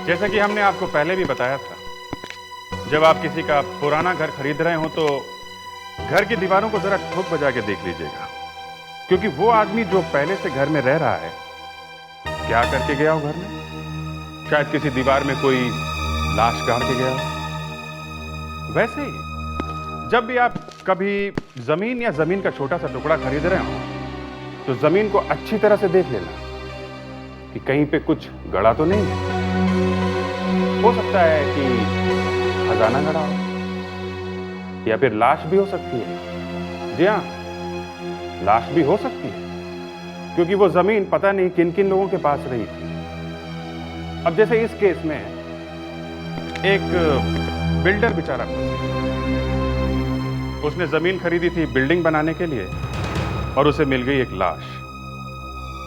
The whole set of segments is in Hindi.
जैसा कि हमने आपको पहले भी बताया था, जब आप किसी का पुराना घर खरीद रहे हो तो घर की दीवारों को जरा ठोक बजा के देख लीजिएगा, क्योंकि वो आदमी जो पहले से घर में रह रहा है, क्या करके गया हो घर में? शायद किसी दीवार में कोई लाश गाड़ के गया हो। वैसे ही जब भी आप कभी जमीन या जमीन का छोटा सा टुकड़ा खरीद रहे हो तो जमीन को अच्छी तरह से देख लेना कि कहीं पे कुछ गड़ा तो नहीं है। हो सकता है कि खजाना गड़ा हो या फिर लाश भी हो सकती है। जी हाँ, लाश भी हो सकती है, क्योंकि वो जमीन पता नहीं किन किन लोगों के पास रही थी। अब जैसे इस केस में एक बिल्डर बेचारा फंसा, उसने जमीन खरीदी थी बिल्डिंग बनाने के लिए और उसे मिल गई एक लाश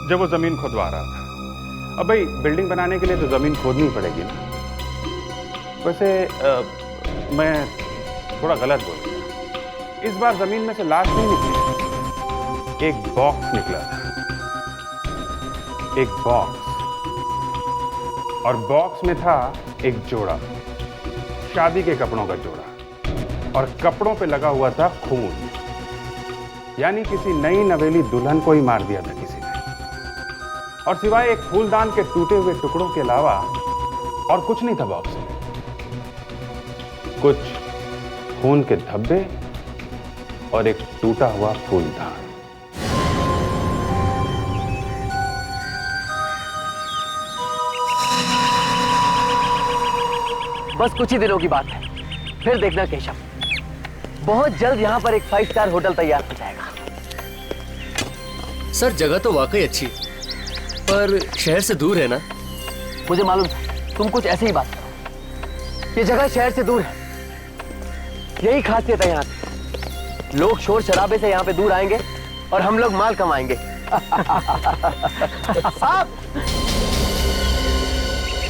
जब वो जमीन खुदवा रहा था। अब भाई बिल्डिंग बनाने के लिए तो जमीन खोदनी पड़ेगी ना। वैसे मैं थोड़ा गलत बोल गया, इस बार जमीन में से लाश नहीं निकली, एक बॉक्स निकला था, एक बॉक्स, और बॉक्स में था एक जोड़ा, शादी के कपड़ों का जोड़ा, और कपड़ों पे लगा हुआ था खून। यानी किसी नई नवेली दुल्हन को ही मार दिया था किसी ने। और सिवाय एक फूलदान के टूटे हुए टुकड़ों के अलावा और कुछ नहीं था बॉक्स में। कुछ खून के धब्बे और एक टूटा हुआ फूलदान। बस कुछ ही दिनों की बात है, फिर देखना केशव, बहुत जल्द यहाँ पर एक 5 स्टार होटल तैयार हो जाएगा। सर जगह तो वाकई अच्छी, पर शहर से दूर है ना? मुझे मालूम था तुम कुछ ऐसे ही बात करो। ये जगह शहर से दूर है, यही खासियत है यहाँ की। लोग शोर शराबे से यहाँ पे दूर आएंगे और हम लोग माल कमाएंगे। साहब,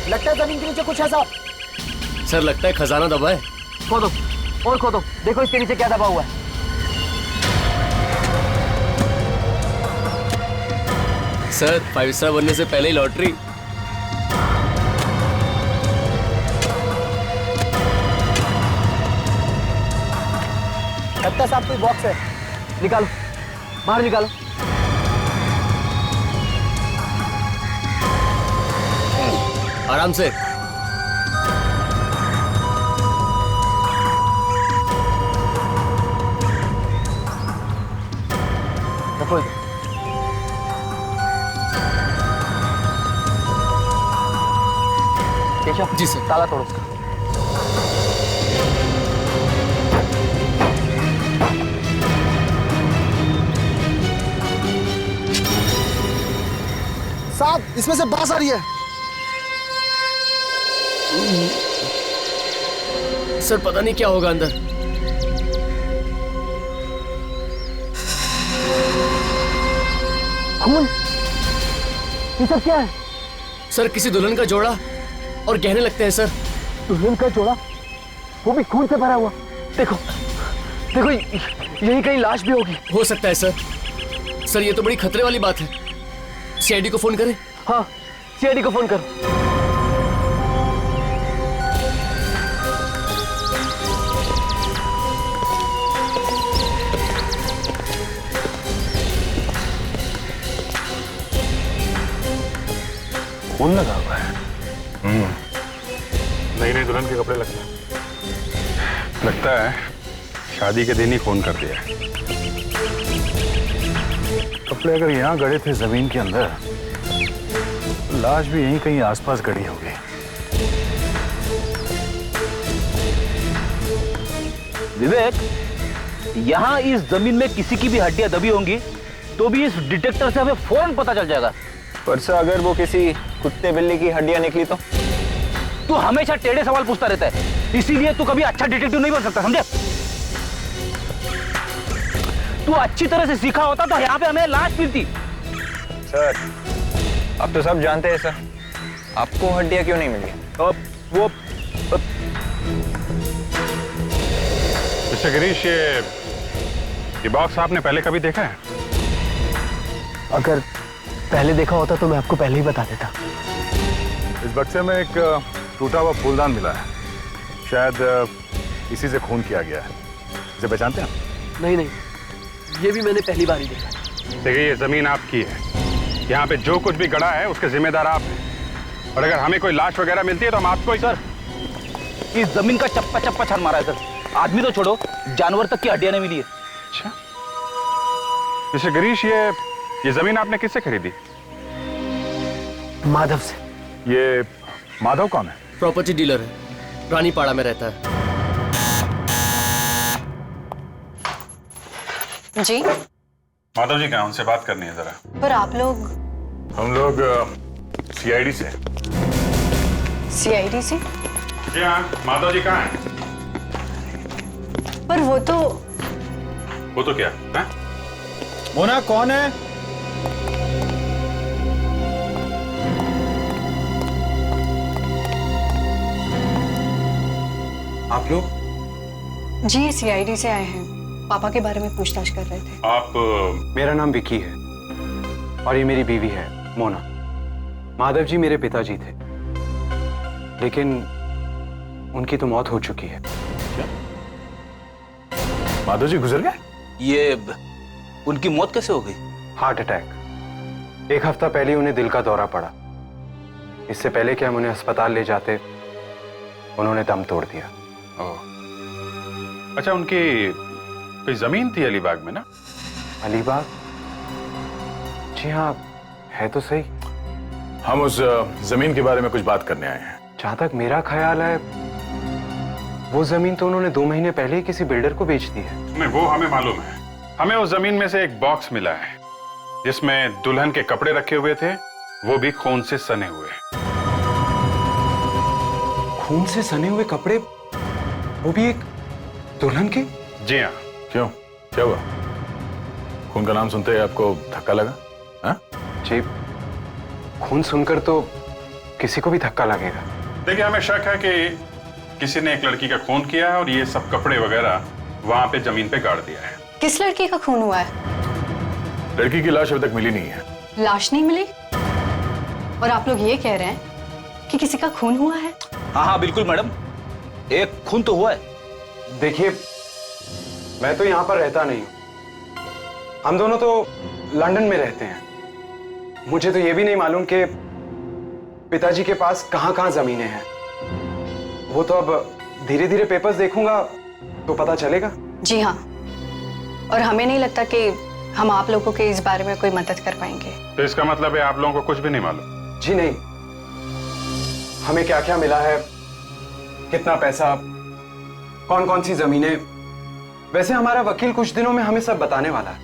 लगता है जमीन के नीचे कुछ है साहब। सर लगता है खजाना दबा है। खोदो और खोदो, देखो इसके नीचे क्या दबा हुआ है। सर 5 स्टार बनने से पहले ही लॉटरी। लगता है साहब कोई बॉक्स है, निकालो, बाहर निकालो। आराम से। रखो केशव। जी सर। ताला तोड़ो उसका। साहब इसमें से बांस आ रही है। सर पता नहीं क्या होगा अंदर। खून, ये सब क्या है? सर किसी दुल्हन का जोड़ा और गहने लगते हैं सर। दुल्हन का जोड़ा, वो भी खून से भरा हुआ। देखो देखो, यही कहीं लाश भी होगी। हो सकता है सर। सर ये तो बड़ी खतरे वाली बात है। सीआईडी को फोन करें? हाँ, सीआईडी को फोन करो। खून लगा हुआ है। नई नई दुल्हन के कपड़े लगता है शादी के दिन ही खून कर दिया है। कपड़े अगर यहाँ गड़े थे जमीन के अंदर, लाश भी यहीं कहीं आसपास गड़ी होगी। विवेक, यहाँ इस जमीन में किसी की भी हड्डियां दबी होंगी तो भी इस डिटेक्टर से हमें फौरन पता चल जाएगा। पर सर अगर वो किसी कुत्ते बिल्ली की हड्डियां निकली तो? तू हमेशा टेढ़े सवाल पूछता रहता है, इसीलिए तू कभी अच्छा डिटेक्टिव नहीं बन सकता, समझे? तू अच्छी तरह से सीखा होता तो यहाँ पे हमें लाश मिलती। सर आप तो सब जानते हैं सर, आपको हड्डियां क्यों नहीं मिली? वो मिस्टर गिरीश, ये बॉक्स आपने पहले कभी देखा है? अगर पहले देखा होता तो मैं आपको पहले ही बता देता। इस बक्से में एक टूटा हुआ फूलदान मिला है, शायद इसी से खून किया गया है। इसे पहचानते हैं? नहीं नहीं, ये भी मैंने पहली बार ही देखा। देखिए, ये जमीन आपकी है, यहाँ पे जो कुछ भी गड़ा है उसके जिम्मेदार आप हैं, और अगर हमें कोई लाश वगैरह मिलती है तो हम आपको ही। सर, इस जमीन का चप्पा चप्पा छान मारा है सर। आदमी तो छोड़ो, जानवर तक की हड्डियां नहीं मिली है। अच्छा मिस्टर गिरीश, ये जमीन आपने किससे खरीदी? माधव से। ये माधव कौन है? प्रॉपर्टी डीलर है, रानीपाड़ा में रहता है। जी, माधव जी कहाँ? उनसे बात करनी है जरा। पर आप लोग हम लोग सीआईडी से। सीआईडी से? जी हाँ, माधव जी कहाँ हैं? पर वो तो क्या है? मोना कौन है? आप लोग? जी, सीआईडी से आए हैं, पापा के बारे में पूछताछ कर रहे थे। आप मेरा नाम विक्की है और ये मेरी बीवी है मोना। माधव जी मेरे पिताजी थे, लेकिन उनकी तो मौत हो चुकी है। क्या? माधव जी गुजर गए? ये उनकी मौत कैसे हो गई? Heart attack. 1 हफ्ता पहले उन्हें दिल का दौरा पड़ा। इससे पहले कि हम उन्हें अस्पताल ले जाते, उन्होंने दम तोड़ दिया। ओह, अच्छा, उनकी कोई जमीन थी अलीबाग में ना? अलीबाग? जी हाँ, है तो सही। हम उस जमीन के बारे में कुछ बात करने आए हैं। जहां तक मेरा ख्याल है, वो जमीन तो उन्होंने 2 महीने पहले ही किसी बिल्डर को बेच दी है। नहीं, वो हमें मालूम है। हमें उस जमीन में से एक बॉक्स मिला है जिसमें दुल्हन के कपड़े रखे हुए थे, वो भी खून से सने हुए। खून से सने हुए कपड़े, वो भी एक दुल्हन के? जी हाँ। क्यों, क्या हुआ? खून का नाम सुनते ही आपको धक्का लगा? हाँ? जी, खून सुनकर तो किसी को भी धक्का लगेगा। देखिए, हमें शक है कि किसी ने एक लड़की का खून किया है और ये सब कपड़े वगैरह वहां पे जमीन पे गाड़ दिया है। किस लड़की का खून हुआ है? लड़की की लाश अभी तक मिली नहीं है। लाश नहीं मिली? और आप लोग ये कह रहे हैं कि किसी का खून हुआ है? हाँ हाँ बिल्कुल मैडम, एक खून तो हुआ है। देखिए, मैं तो यहाँ पर रहता नहीं हूँ। हम दोनों तो लंदन में रहते हैं। मुझे तो ये भी नहीं मालूम कि पिताजी के पास कहाँ-कहाँ जमीनें हैं। वो तो अब धीरे धीरे पेपर्स देखूंगा तो पता चलेगा। जी हाँ, और हमें नहीं लगता कि हम आप लोगों के इस बारे में कोई मदद कर पाएंगे। तो इसका मतलब है आप लोगों को कुछ भी नहीं मालूम? जी नहीं, हमें क्या क्या मिला है, कितना पैसा, कौन कौन सी जमीनें। वैसे हमारा वकील कुछ दिनों में हमें सब बताने वाला है।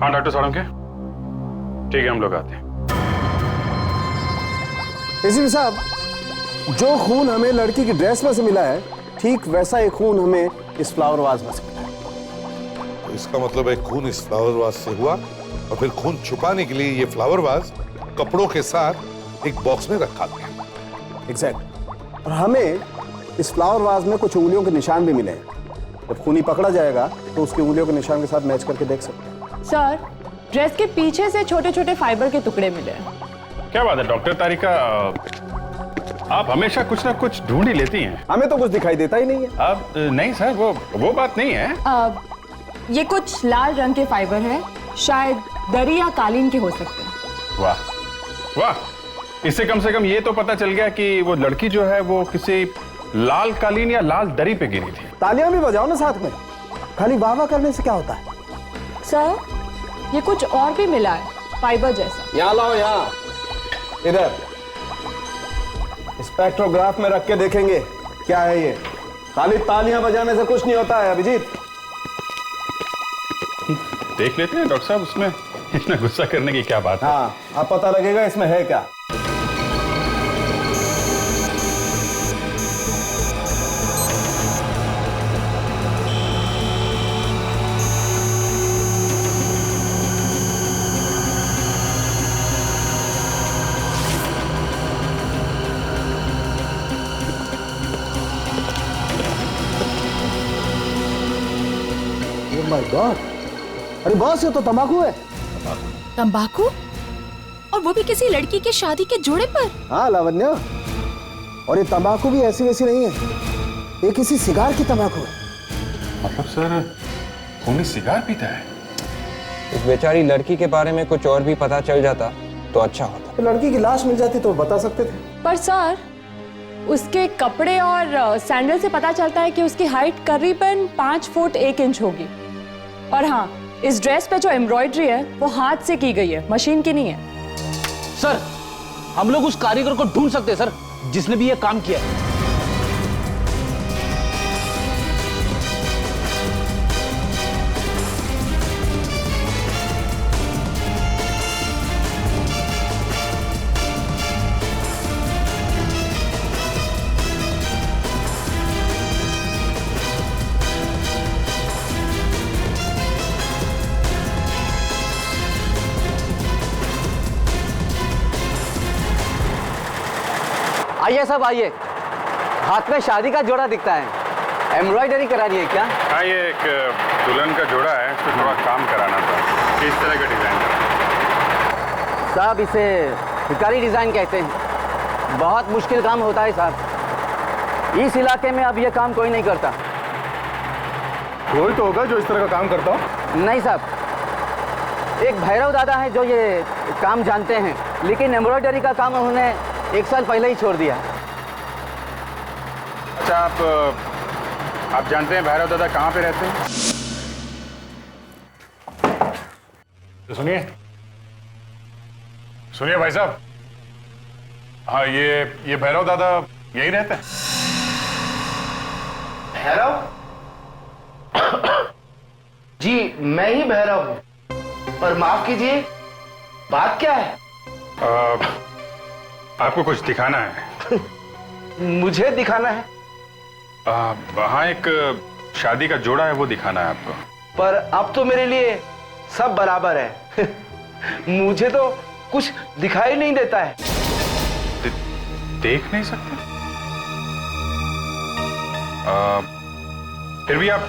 हाँ डॉक्टर साळुंखे, ठीक है, हम लोग आते हैं। एसीपी साहब, जो खून हमें लड़की की ड्रेस में से मिला है, ठीक वैसा एक खून हमें इस फ्लावर वाज में से मिला है। तो इसका मतलब है खून इस फ्लावर वाज से हुआ और फिर खून छुपाने के लिए ये फ्लावर वाज कपड़ों के साथ एक बॉक्स में रखा गया। एग्जैक्ट। और हमें इस फ्लावर वाज में कुछ उंगलियों के निशान भी मिले हैं। जब खूनी पकड़ा जाएगा तो उसकी उंगलियों के निशान के साथ मैच करके देख सकते हैं। सर, ड्रेस के पीछे से छोटे छोटे फाइबर के टुकड़े मिले हैं। क्या बात है डॉक्टर तारिका, आप हमेशा कुछ ना कुछ ढूंढ ही लेती हैं। हमें तो कुछ दिखाई देता ही नहीं है। अब नहीं सर, वो बात नहीं है। ये कुछ लाल रंग के फाइबर हैं, शायद दरी या कालीन के हो सकते हैं। वाह वाह, इससे कम से कम ये तो पता चल गया कि वो लड़की जो है वो किसी लाल कालीन या लाल दरी पे गिरी थी। तालियां भी बजाओ ना साथ में, खाली वाह वाह करने से क्या होता है? सर, ये कुछ और भी मिला है, फाइबर जैसा। यहाँ लाओ, यहाँ इधर स्पेक्ट्रोग्राफ में रख के देखेंगे क्या है ये। खाली तालियां बजाने से कुछ नहीं होता है अभिजीत। देख लेते हैं डॉक्टर साहब, उसमें इतना गुस्सा करने की क्या बात है? हाँ, अब पता लगेगा इसमें है क्या। ओह माय गॉड, अरे बॉस ये तो तंबाकू है। तंबाकू? और वो भी किसी लड़की की शादी के जोड़े पर? हाँ लावण्या, और ये तंबाकू भी ऐसी वैसी नहीं है, ये किसी सिगार की तंबाकू है। मतलब सर खूनी सिगार पीता है? इस बेचारी लड़की के बारे में कुछ और भी पता चल जाता तो अच्छा होता। तो लड़की की लाश मिल जाती तो बता सकते थे। पर सर, उसके कपड़े और सैंडल से पता चलता है कि उसकी हाइट करीबन 5 फुट 1 इंच होगी। और हाँ, इस ड्रेस पे जो एम्ब्रॉयडरी है वो हाथ से की गई है, मशीन की नहीं है। सर, हम लोग उस कारीगर को ढूंढ सकते हैं सर, जिसने भी ये काम किया है। आइए सब आइए, हाथ में शादी का जोड़ा दिखता है, एम्ब्रॉयडरी करानी है क्या? हाँ, ये एक दुल्हन का जोड़ा है, इसको थोड़ा काम कराना था। किस तरह का डिजाइन कराना? साहब इसे भिखारी डिजाइन कहते हैं, बहुत मुश्किल काम होता है साहब। इस इलाके में अब ये काम कोई नहीं करता। कोई तो होगा जो इस तरह का काम करता हो। नहीं साहब, एक भैरव दादा है जो ये काम जानते हैं, लेकिन एम्ब्रॉयडरी का काम उन्होंने 1 साल पहले ही छोड़ दिया। अच्छा, आप जानते हैं भैरव दादा कहाँ पे रहते हैं? तो सुनिए भाई साहब। हाँ, ये भैरव दादा यही रहते हैं। भैरव? जी मैं ही भैरव हूं, पर माफ कीजिए, बात क्या है? आपको कुछ दिखाना है। मुझे दिखाना है? हाँ, एक शादी का जोड़ा है, वो दिखाना है आपको। पर अब तो मेरे लिए सब बराबर है। मुझे तो कुछ दिखाई नहीं देता है। देख नहीं सकते? फिर भी आप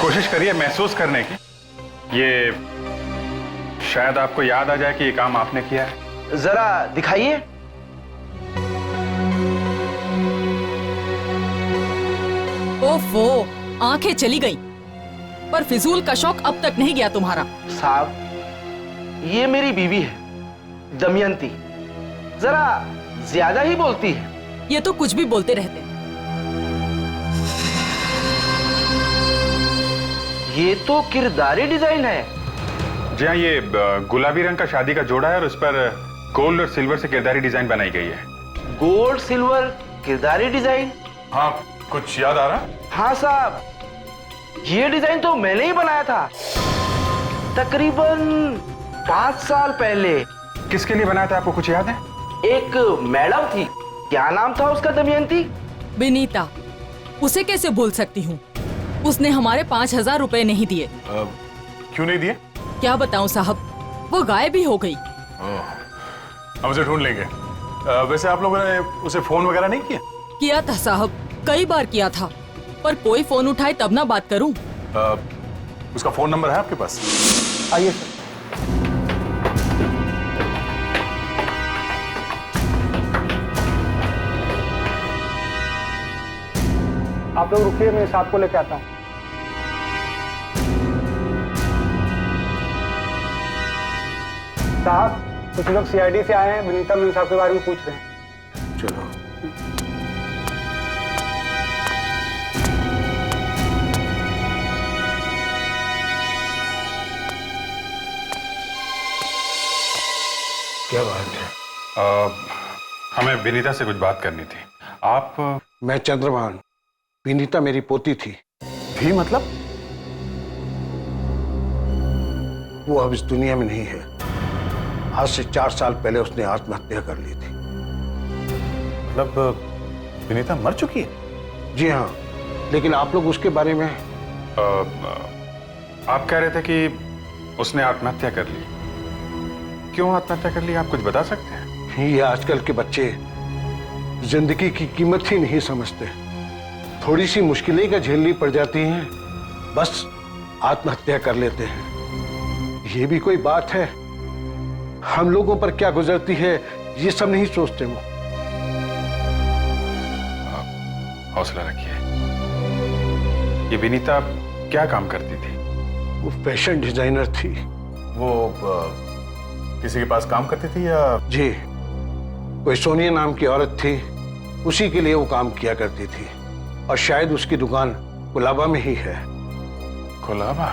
कोशिश करिए महसूस करने की। ये शायद आपको याद आ जाए कि ये काम आपने किया है। जरा दिखाइए। ओफो, आंखें चली गई। पर फिजूल का शौक अब तक नहीं गया तुम्हारा। साहब, ये मेरी बीवी है, दमयंती। जरा ज्यादा ही बोलती है। ये तो कुछ भी बोलते रहते। ये तो किरदारी डिजाइन है। जी हाँ, ये गुलाबी रंग का शादी का जोड़ा है और उस पर गोल्ड और सिल्वर से किरदारी डिजाइन बनाई गई है। गोल्ड सिल्वर किरदारी डिजाइन? हाँ, कुछ याद आ रहा? हाँ साहब, ये डिजाइन तो मैंने ही बनाया था, तकरीबन 5 साल पहले। किसके लिए बनाया था, आपको कुछ याद है? एक मैडम थी, क्या नाम था उसका दमयंती? विनीता। उसे कैसे भूल सकती हूँ, उसने हमारे 5000 रुपए नहीं दिए। क्यों नहीं दिए? क्या बताऊं साहब, वो गायब भी हो गई। हम उसे ढूंढ लेंगे। वैसे आप लोगों ने उसे फोन वगैरह नहीं किया? किया था साहब, कई बार किया था, पर कोई फोन उठाए तब ना बात करूं। उसका फोन नंबर है आपके पास? आइए सर। आप लोग रुकिए, मैं साहब को लेके आता हूँ। साहब, कुछ लोग सीआईडी से आए हैं, विनीता मैम साहब के बारे में पूछ रहे हैं। चलो। क्या बात है? हमें विनीता से कुछ बात करनी थी। आप? मैं चंद्रभान, विनीता मेरी पोती थी। भी मतलब? वो अब इस दुनिया में नहीं है। आज से 4 साल पहले उसने आत्महत्या कर ली थी। मतलब विनीता मर चुकी है? जी हाँ, लेकिन आप लोग उसके बारे में? आप कह रहे थे कि उसने आत्महत्या कर ली। क्यों आत्महत्या कर ली, आप कुछ बता सकते हैं? ये आजकल के बच्चे जिंदगी की कीमत ही नहीं समझते। थोड़ी सी मुश्किलें का झेलनी पड़ जाती हैं, बस आत्महत्या कर लेते हैं। ये भी कोई बात है? हम लोगों पर क्या गुजरती है ये सब नहीं सोचते वो। हौसला रखिए। ये विनीता क्या काम करती थी? वो फैशन डिजाइनर थी। वो किसी के पास काम करती थी या? जी, कोई सोनिया नाम की औरत थी, उसी के लिए वो काम किया करती थी। और शायद उसकी दुकान कुलाबा में ही है। कुलाबा?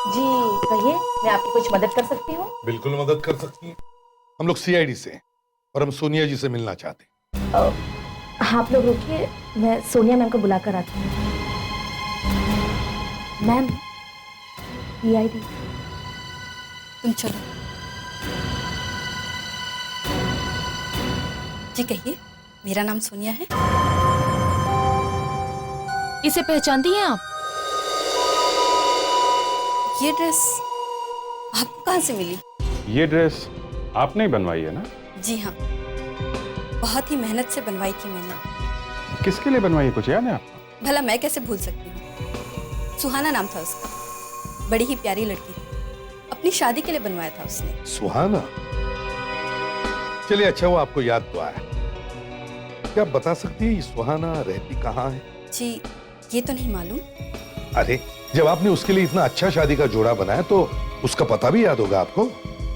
जी कहिए, मैं आपकी कुछ मदद कर सकती हूँ? बिल्कुल मदद कर सकती हैं। हम लोग सीआईडी से हैं और हम सोनिया जी से मिलना चाहते हैं। हाँ, आप लोग रुकिए, मैं सोनिया मैम को बुला कर आती हूँ। Ma'am, CID. तुम चलो। जी कहिए, मेरा नाम सोनिया है। इसे पहचानती हैं आप? ये ड्रेस आपको कहाँ से मिली? ये ड्रेस आपने ही बनवाई है ना? जी हाँ, बहुत ही मेहनत से बनवाई थी मैंने। किसके लिए बनवाई है, कुछ याद है आपको? भला मैं कैसे भूल सकती हूँ। सुहाना नाम था उसका, बड़ी ही प्यारी लड़की थी, अपनी शादी के लिए बनवाया था उसने। सुहाना? चलिए अच्छा वो आपको याद तो आया। क्या आप बता सकती है सुहाना रहती कहाँ है? जी ये तो नहीं मालूम। अरे जब आपने उसके लिए इतना अच्छा शादी का जोड़ा बनाया तो उसका पता भी याद होगा आपको,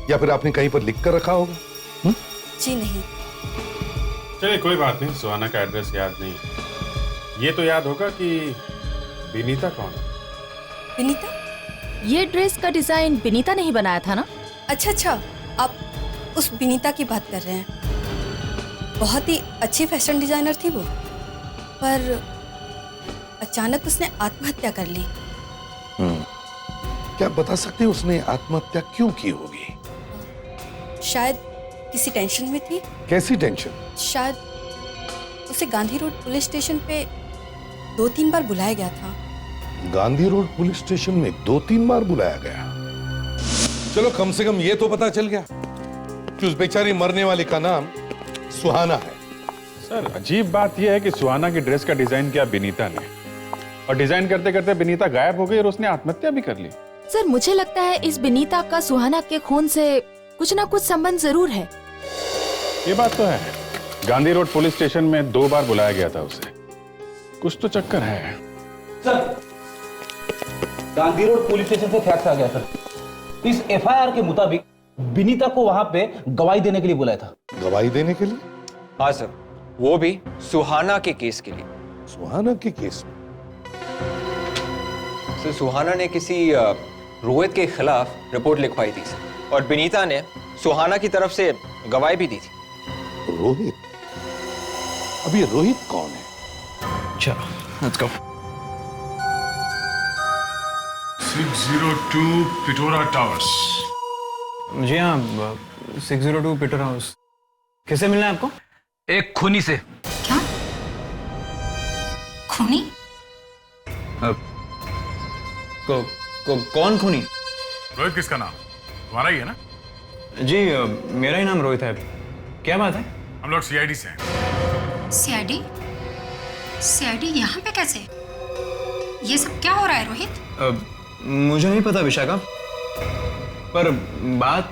या फिर आपने कहीं पर लिख कर रखा होगा? जी नहीं। चलिए कोई बात नहीं, सुहाना का एड्रेस याद नहीं, ये तो याद होगा कि विनीता कौन है। विनीता? ये ड्रेस का डिजाइन विनीता ने ही बनाया था ना? अच्छा, आप उस विनीता की बात कर रहे हैं। बहुत ही अच्छी फैशन डिजाइनर थी वो, पर अचानक उसने आत्महत्या कर ली। क्या बता सकते हैं उसने आत्महत्या क्यों की होगी? शायद किसी टेंशन में थी। कैसी टेंशन? शायद उसे गांधी रोड पुलिस स्टेशन पे 2-3 बार बुलाया गया था। गांधी रोड पुलिस स्टेशन में 2-3 बार बुलाया गया? चलो कम से कम ये तो पता चल गया कि उस बेचारी मरने वाली का नाम सुहाना है। सर अजीब बात यह है कि सुहाना की ड्रेस का डिजाइन किया विनीता ने, और डिजाइन करते करते विनीता गायब हो गई और उसने आत्महत्या भी कर ली। सर मुझे लगता है इस विनीता का सुहाना के खून से कुछ ना कुछ संबंध जरूर है। ये बात तो है, गांधी रोड पुलिस स्टेशन में 2 बार बुलाया गया था उसे, कुछ तो चक्कर है। Sir Gandhi road police station से फैक्स आ गया सर। इस एफआईआर के मुताबिक विनीता को वहां पे गवाही देने के लिए बुलाया था। गवाही देने के लिए? हाँ सर, वो भी सुहाना के केस के लिए। सुहाना के केस में? सर सुहाना ने किसी रोहित के खिलाफ रिपोर्ट लिखवाई थी सर, और विनीता ने सुहाना की तरफ से गवाही भी दी थी। रोहित? अब ये रोहित कौन है? चलो लेट्स गो। 602 पिटोरा टावर्स। जी हाँ, 602 पिटोरा हाउस। किससे मिलना है आपको? एक खूनी से। क्या? खूनी? कौन खूनी? रोहित किसका नाम? तुम्हारा ही है ना? जी मेरा ही नाम रोहित है। क्या बात है? हम लोग सीआईडी से हैं। सीआईडी? सीआईडी यहाँ पे कैसे? ये सब क्या हो रहा है रोहित? मुझे नहीं पता विशाखा, पर बात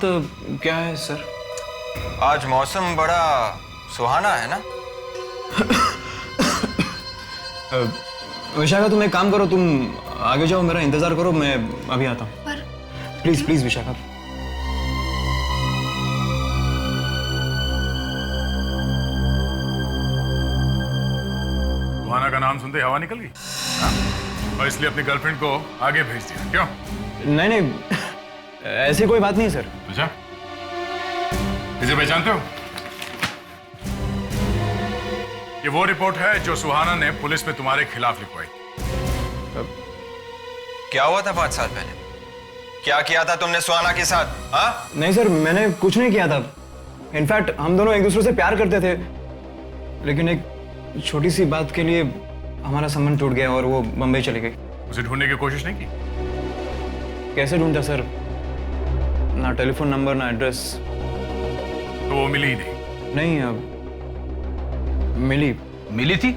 क्या है सर? आज मौसम बड़ा सुहाना है ना? विशाखा तुम एक काम करो, तुम आगे जाओ, मेरा इंतजार करो, मैं अभी आता हूँ। पर प्लीज प्लीज विशाखा। सुहाना का नाम सुनते हवा निकल गई, हाँ? और इसलिए अपनी गर्लफ्रेंड को आगे भेज दिया, क्यों? नहीं नहीं, ऐसी कोई बात नहीं सर। अच्छा, इसे पहचानते हो? ये वो रिपोर्ट है जो सुहाना ने पुलिस में तुम्हारे खिलाफ लिखवाई। क्या हुआ था 5 साल पहले? क्या किया था तुमने सुहाना के साथ? हाँ? नहीं सर, मैंने कुछ नहीं किया था। इनफैक्ट हम दोनों एक दूसरे से प्यार करते थे, लेकिन एक छोटी सी बात के लिए हमारा संबंध टूट गया और वो बम्बई चली गई। उसे ढूंढने की कोशिश नहीं की? कैसे ढूंढता सर? ना टेलीफोन नंबर, ना एड्रेस। तो वो मिली ही नहीं? नहीं, मिली थी?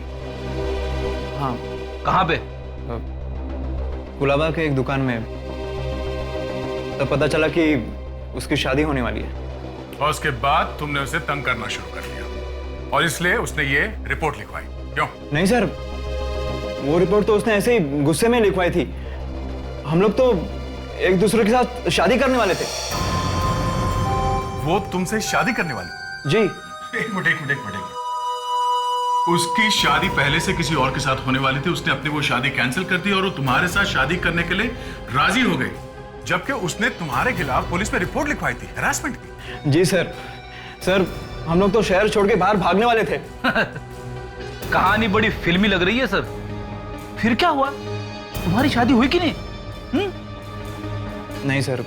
हाँ। कहाँ पे? कुलाबा के एक दुकान में, तब पता चला कि उसकी शादी होने वाली है। और उसके बाद तुमने उसे तंग करना शुरू कर दिया और इसलिए उसने ये रिपोर्ट लिखवाई, क्यों? नहीं सर, वो रिपोर्ट तो उसने ऐसे ही गुस्से में लिखवाई थी। हम लोग तो एक दूसरे के साथ शादी करने वाले थे। वो तुमसे शादी करने वाली? जी। एक मिनट। उसकी शादी पहले से किसी और के साथ होने वाली थी, उसने अपनी वो शादी कैंसिल कर दी और वो तुम्हारे साथ शादी करने के लिए राजी हो गई, जबकि उसने तुम्हारे खिलाफ पुलिस में रिपोर्ट लिखवाई थी हैरेसमेंट की। जी सर। सर, हम लोग तो शहर छोड़ के बाहर भागने वाले थे। कहानी बड़ी फिल्मी लग रही है सर। फिर क्या हुआ? तुम्हारी शादी हुई कि नहीं? नहीं सर,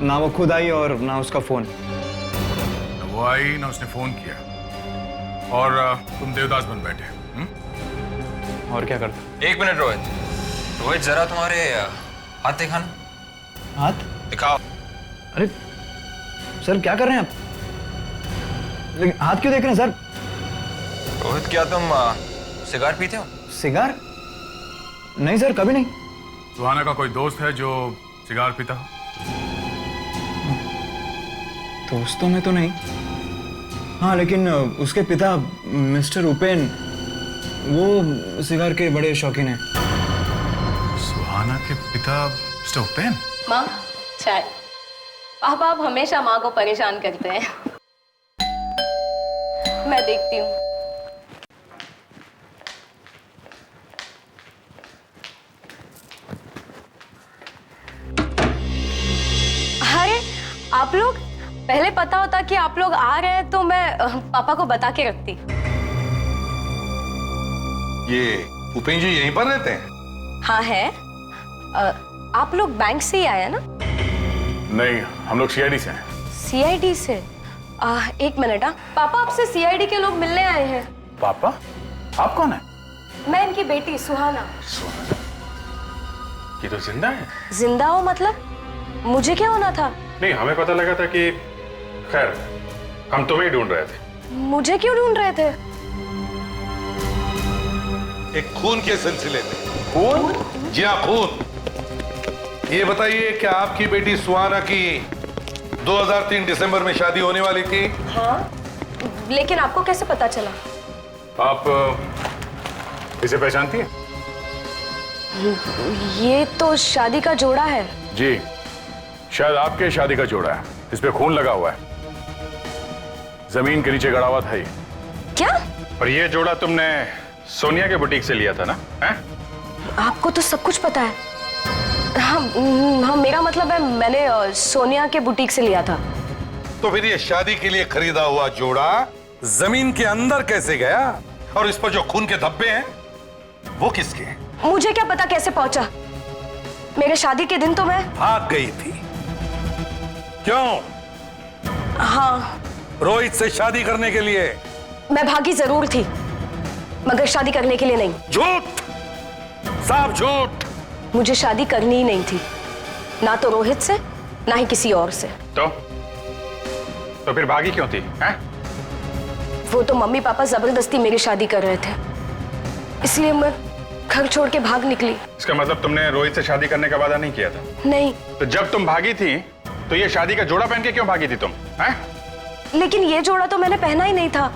ना वो खुद आई और ना उसका फोन। ना वो आई ना उसने फोन किया और तुम देवदास बन बैठे। और क्या करते? एक मिनट रोहित, जरा तुम्हारे हाथ दिखाना। हाथ दिखाओ। अरे सर, क्या कर रहे हैं आप? लेकिन हाथ क्यों देख रहे हैं सर? रोहित, क्या तुम सिगार पीते हो? सिगार? नहीं सर, कभी नहीं। सुहाना का कोई दोस्त है जो सिगार पीता हो? दोस्तों में तो नहीं। हाँ, लेकिन उसके पिता मिस्टर उपेन, वो सिगार के बड़े शौकीन हैं। सुहाना के पिता मिस्टर उपेन? माँ, चाय। पापा आप हमेशा माँ को परेशान करते हैं। मैं देखती हूँ। अरे आप लोग, पहले पता होता कि आप लोग आ रहे हैं तो मैं पापा को बता के रखती। ये उपेन जी यहीं पर रहते हैं? हाँ है। आप लोग बैंक से ही आए ना? नहीं, हम लोग सीआईडी से हैं। सीआईडी से? एक मिनट। हाँ पापा, आपसे सीआईडी के लोग मिलने आए हैं। पापा? आप कौन है? मैं इनकी बेटी सुहाना। ये तो जिंदा है। जिंदा हो मतलब? मुझे क्या होना था? नहीं, हमें पता लगा था कि खैर हम तुम्हें ढूंढ रहे थे। मुझे क्यों ढूंढ रहे थे? एक खून के सिलसिले में। खून? जी हाँ, खून। ये बताइए कि आपकी बेटी सुहाना की 2003 दिसंबर में शादी होने वाली थी? हाँ, लेकिन आपको कैसे पता चला? आप इसे पहचानती हैं? ये तो शादी का जोड़ा है। जी, शायद आपके शादी का जोड़ा है। इस पे खून लगा हुआ है, जमीन के नीचे गड़ा हुआ था ये। क्या? और ये जोड़ा तुमने सोनिया के बुटीक से लिया था ना? हैं? आपको तो सब कुछ पता है। हाँ, मेरा मतलब है मैंने सोनिया के बुटीक से लिया था। तो फिर ये शादी के लिए खरीदा हुआ जोड़ा जमीन के अंदर कैसे गया? और इस पर जो खून के धब्बे हैं वो किसके हैं? मुझे क्या पता कैसे पहुंचा। मेरे शादी के दिन तो मैं भाग गई थी। क्यों? हाँ, रोहित से शादी करने के लिए। मैं भागी जरूर थी, मगर शादी करने के लिए नहीं। झूठ, साफ झूठ। मुझे शादी करनी ही नहीं थी, ना तो रोहित से ना ही किसी और से। तो फिर भागी क्यों थी? हैं? वो तो मम्मी पापा जबरदस्ती मेरी शादी कर रहे थे, इसलिए मैं घर छोड़ के भाग निकली। इसका मतलब तुमने रोहित से शादी करने का वादा नहीं किया था? नहीं। तो जब तुम भागी थी तो ये शादी का जोड़ा पहन के क्यों भागी थी तुम? हैं? लेकिन ये जोड़ा तो मैंने पहना ही नहीं था,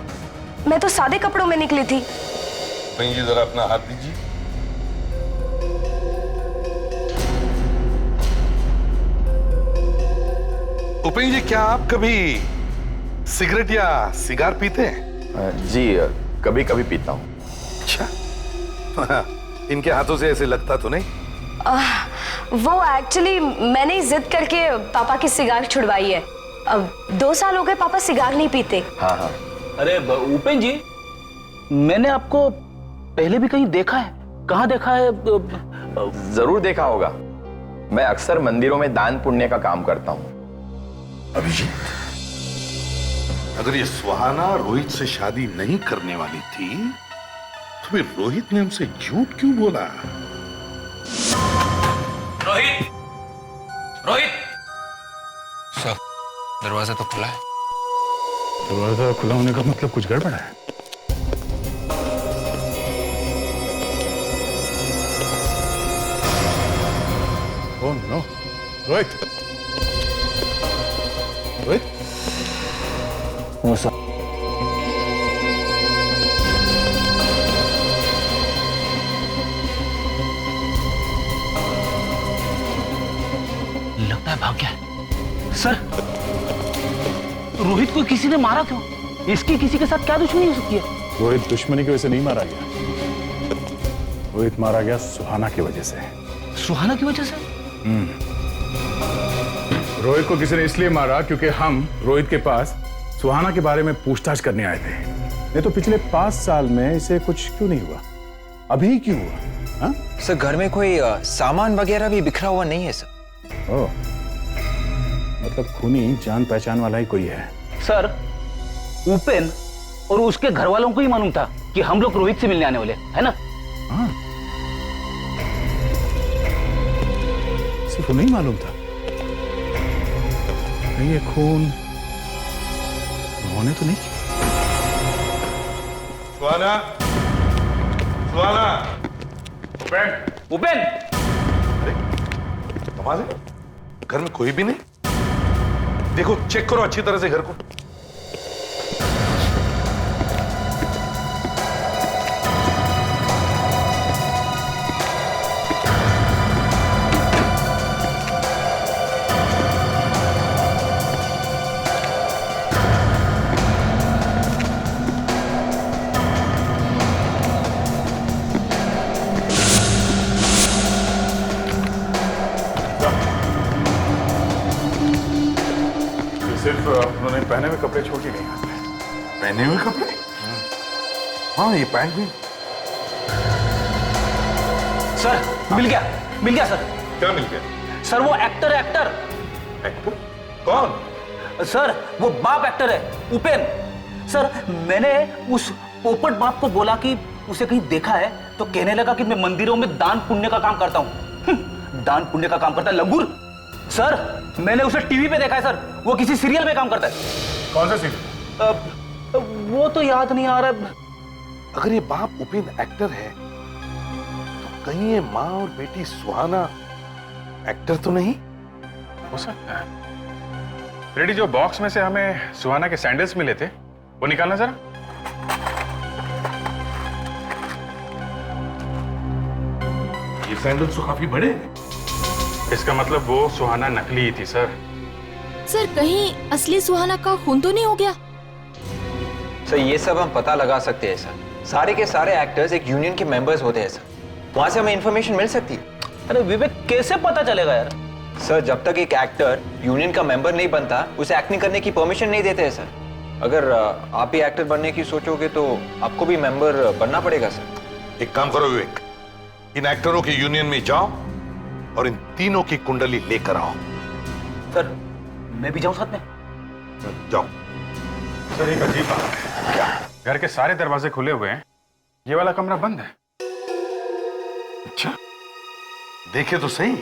मैं तो सादे कपड़ों में निकली थी। जी जरा अपना हाथ दीजिए। उपेन जी, क्या आप कभी सिगरेट या सिगार पीते हैं? जी, कभी कभी पीता हूँ। अच्छा, इनके हाथों से ऐसे लगता तो नहीं? वो एक्चुअली मैंने ही जिद करके पापा की सिगार छुड़वाई है। अब 2 साल हो गए पापा सिगार नहीं पीते। हाँ हाँ। अरे उपेन जी, मैंने आपको पहले भी कहीं देखा है। कहाँ देखा है? जरूर देखा होगा। मैं अक्सर मंदिरों में दान पुण्य का काम करता हूँ। अभिजीत, अगर ये सुहाना रोहित से शादी नहीं करने वाली थी तो फिर रोहित ने हमसे झूठ क्यों बोला? रोहित, रोहित! सर, दरवाजा तो खुला है। दरवाजा खुला होने का मतलब कुछ गड़बड़ है। Rohit, Rohit, no sir. लगता है भाग गया है। सर, रोहित को किसी ने मारा क्यों? इसकी किसी के साथ क्या दुश्मनी हो सकती है? रोहित दुश्मनी की वजह से नहीं मारा गया, रोहित मारा गया सुहाना की वजह से। सुहाना की वजह से? रोहित को किसी ने इसलिए मारा क्योंकि हम रोहित के पास सुहाना के बारे में पूछताछ करने आए थे। नहीं तो पिछले 5 साल में इसे कुछ क्यों नहीं हुआ, अभी क्यों हुआ? हा? सर घर में कोई सामान वगैरह भी बिखरा हुआ नहीं है सर। ओह, मतलब खूनी जान पहचान वाला ही कोई है। सर, उपेन और उसके घर वालों को ही मालूम था कि हम लोग रोहित से मिलने आने वाले, है ना? हाँ, सिर्फ नहीं मालूम था। ये खून उन्होंने तो नहीं किया। सुहाना, सुहाना, उपेन, उपेन। कमाल है, घर में कोई भी नहीं। देखो, चेक करो अच्छी तरह से घर को। सिर्फ उन्होंने पहने हुए कपड़े छोड़ के गए यहाँ पे। पहने हुए कपड़े? हाँ, ये पैंट भी। सर, मिल गया सर। क्या मिल गया? सर, वो एक्टर है, एक्टर। एक्टर? कौन? सर, वो बाप एक्टर है, उपेन। सर, मैंने उस पोपट बाप को बोला कि उसे कहीं देखा है, तो कहने लगा कि मैं मंदिरों में दान पुण्य का काम करता हूँ। दान पुण्य का काम करता है लंगूर। सर, मैंने उसे टीवी पे देखा है सर, वो किसी सीरियल में काम करता है। कौन सा सीरियल? वो तो याद नहीं आ रहा। अगर ये बाप उपेन एक्टर है, तो कहीं ये माँ और बेटी सुहाना एक्टर तो नहीं हो सकता है। रेडी, जो बॉक्स में से हमें सुहाना के सैंडल्स मिले थे, वो निकालना जरा। ये सैंडल्स तो काफी बड़े हैं। इसका मतलब वो सुहाना नकली ही थी सर। सर, कहीं असली सुहाना का खून तो नहीं हो गया? सर ये सब हम पता लगा सकते हैं सर। सारे के सारे एक्टर्स एक यूनियन के मेंबर्स होते हैं सर, वहां से हमें इंफॉर्मेशन मिल सकती है। अरे विवेक, कैसे पता चलेगा यार? सर, जब तक एक एक्टर यूनियन का मेंबर नहीं बनता, उसे एक्टिंग करने की परमिशन नहीं देते हैं सर। अगर आप भी एक्टर बनने की सोचोगे तो आपको भी मेंबर बनना पड़ेगा सर। एक काम करो विवेक, इन एक्टरों के यूनियन में जाओ और इन तीनों की कुंडली लेकर आओ। सर, मैं भी जाऊं साथ में? जाओ। सर, एक अजीब बात है। क्या? घर के सारे दरवाजे खुले हुए हैं, ये वाला कमरा बंद है। अच्छा, देखे तो सही,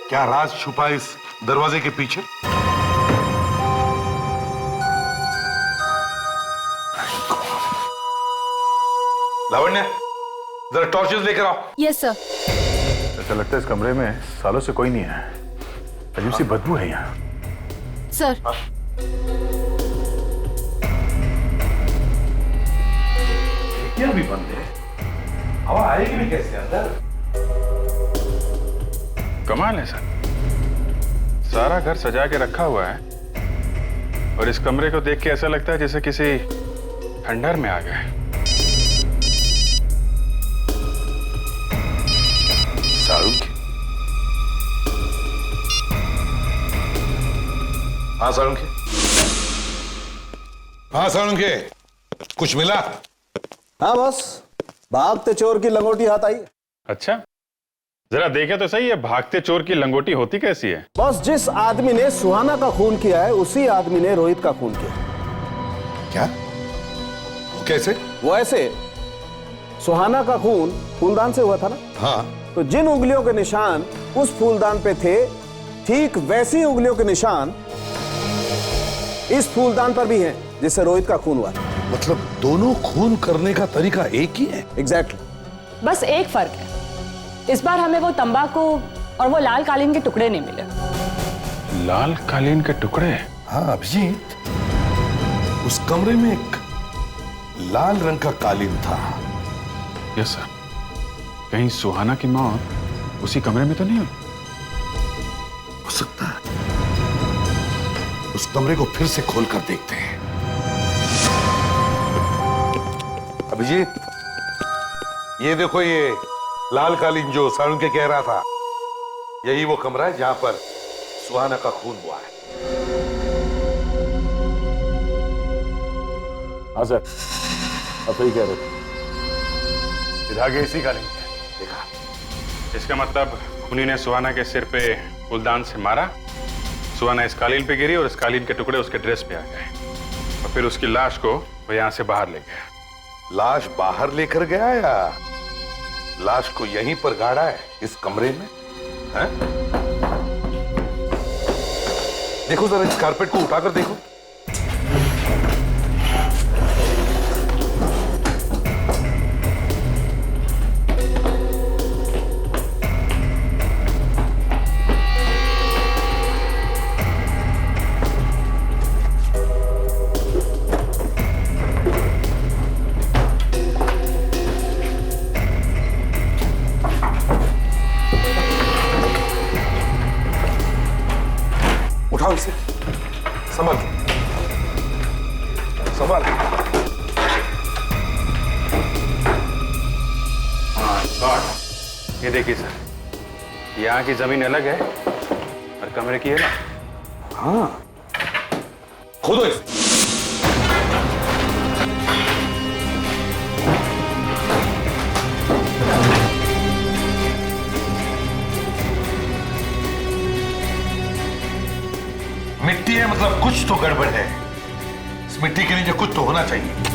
क्या राज छुपा इस दरवाजे के पीछे? लावण्य, जरा टॉर्चेस लेकर आओ। Yes sir. ऐसा लगता है इस कमरे में सालों से कोई नहीं है, अजीब सी बदबू है यहाँ। सर, खिड़कियां भी बंद है, हवा आएगी भी कैसे अंदर? कमाल है सर, सारा घर सजा के रखा हुआ है और इस कमरे को देख के ऐसा लगता है जैसे किसी खंडहर में आ गए। साळुंखे। हाँ साळुंखे, हाँ साळुंखे, कुछ मिला? हाँ बस, भागते चोर की लंगोटी हाथ आई। अच्छा, जरा देखे तो सही है, भागते चोर की लंगोटी होती कैसी है? बस जिस आदमी ने सुहाना का खून किया है, उसी आदमी ने रोहित का खून किया। क्या? वो कैसे? वो ऐसे, सुहाना का खून फूलदान से हुआ था ना? हाँ। तो जिन उंगलियों के निशान उस फूलदान पे थे, ठीक वैसी उंगलियों के निशान इस फूलदान पर भी हैं, जिससे रोहित का खून हुआ। मतलब दोनों खून करने का तरीका एक ही है? एग्जैक्टली। बस एक फर्क है, इस बार हमें वो तंबाकू और वो लाल कालीन के टुकड़े नहीं मिले। लाल कालीन के टुकड़े? हाँ अभिजीत, उस कमरे में एक लाल रंग का कालीन था। Yes sir. कहीं सुहाना की मौत उसी कमरे में तो नहीं हुई? हो सकता है। उस कमरे को फिर से खोलकर देखते हैं। अभिजीत, ये देखो, ये लाल कालीन जो सारुण के कह रहा था, यही वो कमरा है जहां पर सुहाना का खून हुआ है। हाँ सर, आप सही कह रहे थे। धागे इसी कालीन के देखा। इसका मतलब खूनी ने सुहाना के सिर पे फूलदान से मारा, सुहाना इस कालीन पे गिरी और इस कालीन के टुकड़े उसके ड्रेस पे आ गए और फिर उसकी लाश को वो यहां से बाहर ले गया। लाश बाहर लेकर गया या लाश को यहीं पर गाड़ा है इस कमरे में? है? देखो जरा, इस कारपेट को उठाकर देखो। उठाओ इसे, संभाल संभाल। ये देखिए सर, यहाँ की जमीन अलग है और कमरे की अलग। हाँ, खोदो इसे। मिट्टी है मतलब कुछ तो गड़बड़ है। इस मिट्टी के नीचे कुछ तो होना चाहिए।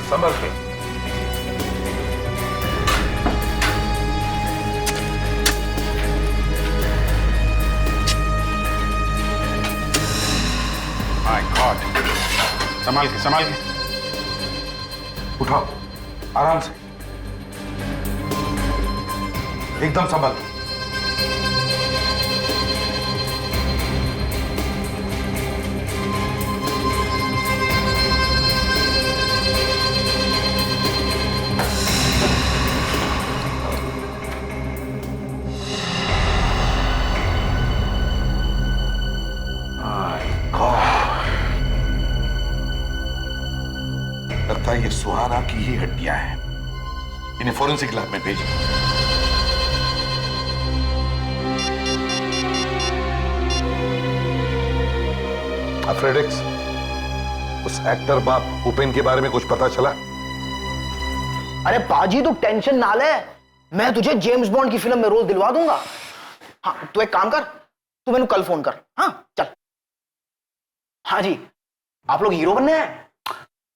संभल के। माय गॉड, संभाल के संभाल के। उठाओ आराम से, एकदम संभल के। लगता है ये सुहाना की ही हड्डियां हैं। इन्हें फोरेंसिक लैब में भेजिए। फ्रेडिक्स, उस एक्टर बाप उपेन के बारे में कुछ पता चला? अरे पाजी, तू टेंशन ना ले, मैं तुझे जेम्स बॉन्ड की फिल्म में रोल दिलवा दूंगा। हाँ, तू एक काम कर, तू मैंने कल फोन कर। हाँ चल। हाँ जी, आप लोग हीरो बनने हैं?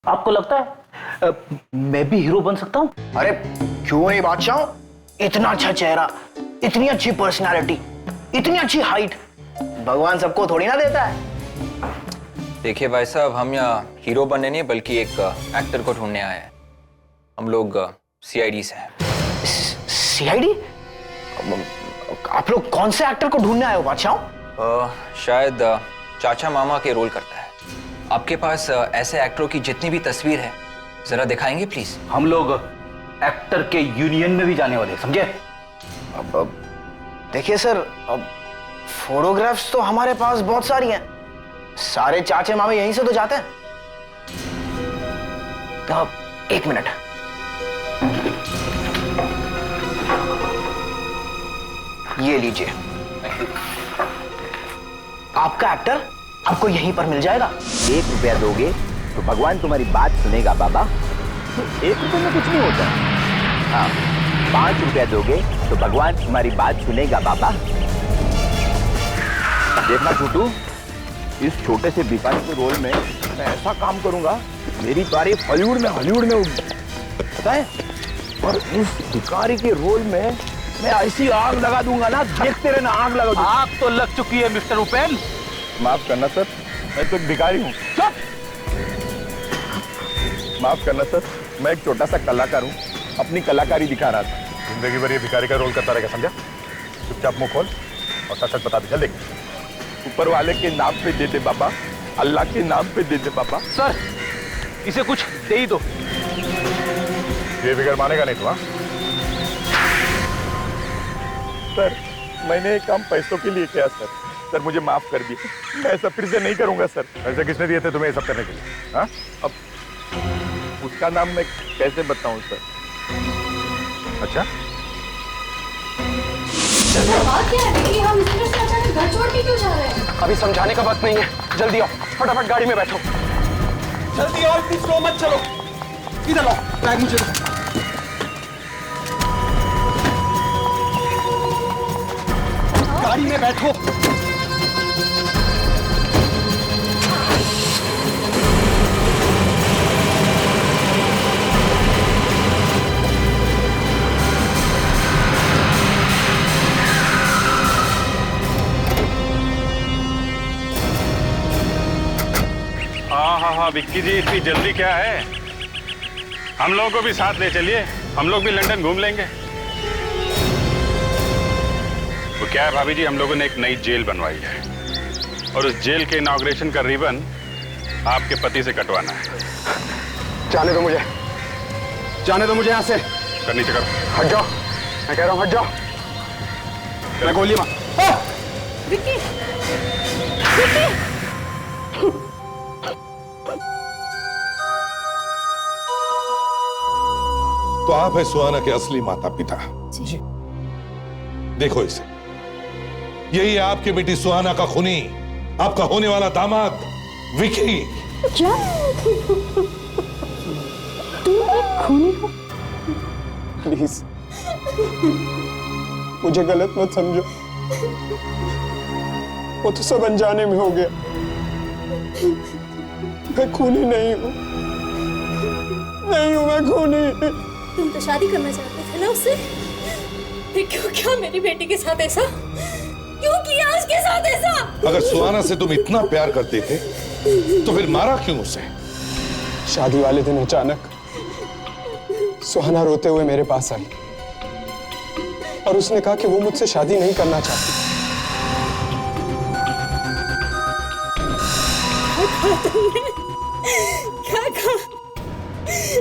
आपको लगता है मैं भी हीरो बन सकता हूं? अरे क्यों नहीं बादशाह, इतना अच्छा चेहरा, इतनी अच्छी पर्सनालिटी, इतनी अच्छी हाइट, भगवान सबको थोड़ी ना देता है। देखिए भाई साहब, हम यहाँ हीरो बनने नहीं बल्कि एक एक्टर को ढूंढने आए हैं। हम लोग सीआईडी से हैं। सीआईडी? आप लोग कौन से एक्टर को ढूंढने आए हो बादशाह? शायद चाचा मामा के रोल करता है। आपके पास ऐसे एक्टरों की जितनी भी तस्वीर है जरा दिखाएंगे प्लीज? हम लोग एक्टर के यूनियन में भी जाने वाले, समझे? अब देखिए सर, अब फोटोग्राफ्स तो हमारे पास बहुत सारी हैं। सारे चाचे मामे यहीं से तो जाते हैं। अब एक मिनट, ये लीजिए। आपका एक्टर आपको यहीं पर मिल जाएगा। 1 रुपया दोगे तो भगवान तुम्हारी बात सुनेगा बाबा। 1 रुपये में कुछ नहीं होता। हाँ, 5 रुपया दोगे तो भगवान तुम्हारी बात सुनेगा बाबा। देखना छोटू, इस छोटे से भिखारी के रोल में मैं ऐसा काम करूंगा, मेरी तारीफ हॉलीवुड में होगी, पता है? और इस भिखारी के रोल में मैं ऐसी आग लगा दूंगा ना, देखते रहना, आग लगा दूंगा। आग तो लग चुकी है मिस्टर उपेन। माफ करना सर, मैं तो एक भिखारी हूँ। चुप! माफ करना सर, मैं एक छोटा सा कलाकार हूँ, अपनी कलाकारी दिखा रहा था। जिंदगी भर ये भिखारी का रोल करता रहेगा, समझा? चुपचाप मुंह खोल और सच सच बता दे, जल्दी। ऊपर वाले के नाम पे दे दे बाबा, अल्लाह के नाम पे दे दे बाबा। सर, इसे कुछ दे ही दो। ये बिगड़ मानेगा नहीं तो? सर, मैंने ये काम पैसों के लिए किया सर। सर मुझे माफ कर दिए, मैं ऐसा फिर से नहीं करूंगा सर। पैसे किसने दिए थे तुम्हें ये सब करने के लिए? हाँ? अब उसका नाम मैं कैसे बताऊं सर? अच्छा, बात क्या है कि हम इस तरह से अचानक घर छोड़ के क्यों जा रहे हैं? अभी समझाने का वक्त नहीं है, जल्दी आओ, फटाफट गाड़ी में बैठो। जल्दी आओ, इतनी स्लो मत चलो। इधर लाओ, बैग मुझे दो। गाड़ी में बैठो। हाँ विक्की जी, इतनी जल्दी क्या है? हम लोगों को भी साथ ले चलिए, हम लोग भी लंदन घूम लेंगे। वो क्या है भाभी जी, हम लोगों ने एक नई जेल बनवाई है और उस जेल के इनॉग्रेशन का रिबन आपके पति से कटवाना है। जाने दो मुझे, जाने दो मुझे यहाँ से। कर नीचे करो। हट जाओ, मैं कह रहा हूँ हट जाओ। मैं गोली मार। विक्की! विक्की! तो आप है सुहाना के असली माता पिता। जी। देखो इसे, यही है आपकी बेटी सुहाना का खूनी, आपका होने वाला दामाद विकी। क्या? तुम एक खूनी हो? प्लीज मुझे गलत मत समझो, वो तो सब अनजाने में हो गया। मैं खूनी नहीं हूं, मैं खूनी। तुम तो शादी करना चाहते थे ना उससे? फिर क्यों क्या मेरी बेटी के साथ ऐसा? क्यों किया उसके साथ ऐसा? अगर सुहाना से तुम इतना प्यार करते थे तो फिर मारा क्यों उसे? शादी वाले दिन अचानक सुहाना रोते हुए मेरे पास आई और उसने कहा कि वो मुझसे शादी नहीं करना चाहती। क्या कहा?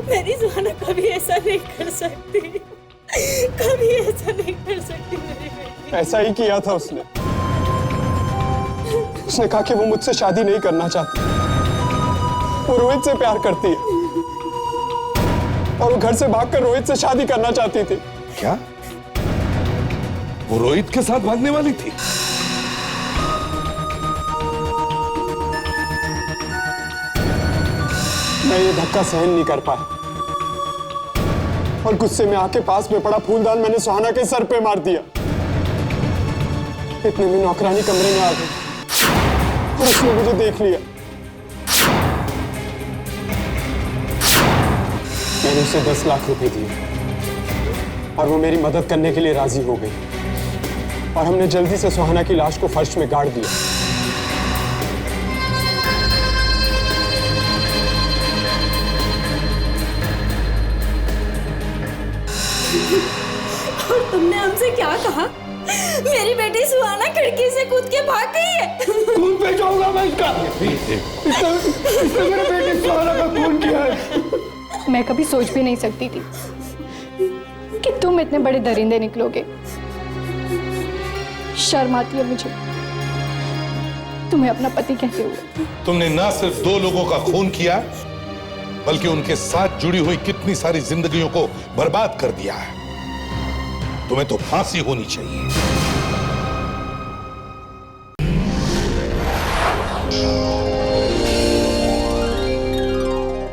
मेरी सुहाना कभी ऐसा नहीं कर सकती, कभी ऐसा नहीं कर सकती मेरी बेटी। ऐसा ही किया था उसने कहा कि वो मुझसे शादी नहीं करना चाहती, वो रोहित से प्यार करती है और वो घर से भागकर रोहित से शादी करना चाहती थी। क्या वो रोहित के साथ भागने वाली थी? मैं ये धक्का सहन नहीं कर पाया और गुस्से में आके पास में पड़ा फूलदान मैंने सुहाना के सर पे मार दिया। इतने में नौकरानी कमरे में आ गई और उसने मुझे देख लिया। मैंने उसे 10 लाख रुपए दिए और वो मेरी मदद करने के लिए राजी हो गई और हमने जल्दी से सुहाना की लाश को फर्श में गाड़ दिया। और तुमने हमसे क्या कहा? मेरी बेटी सुहाना खिड़की से कूद के भाग गई है। खून पे जाऊंगा मैं इसका। इसने मेरे बेटे सुहाना का खून किया है। मैं कभी सोच भी नहीं सकती थी कि तुम इतने बड़े दरिंदे निकलोगे। शर्म आती है मुझे तुम्हें अपना पति कहते हुए। तुमने ना सिर्फ 2 लोगों का खून किया बल्कि उनके साथ जुड़ी हुई कितनी सारी जिंदगियों को बर्बाद कर दिया है। तुम्हें तो फांसी होनी चाहिए।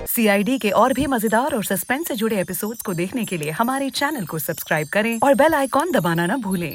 CID के और भी मजेदार और सस्पेंस से जुड़े एपिसोड्स को देखने के लिए हमारे चैनल को सब्सक्राइब करें और बेल आइकॉन दबाना ना भूलें।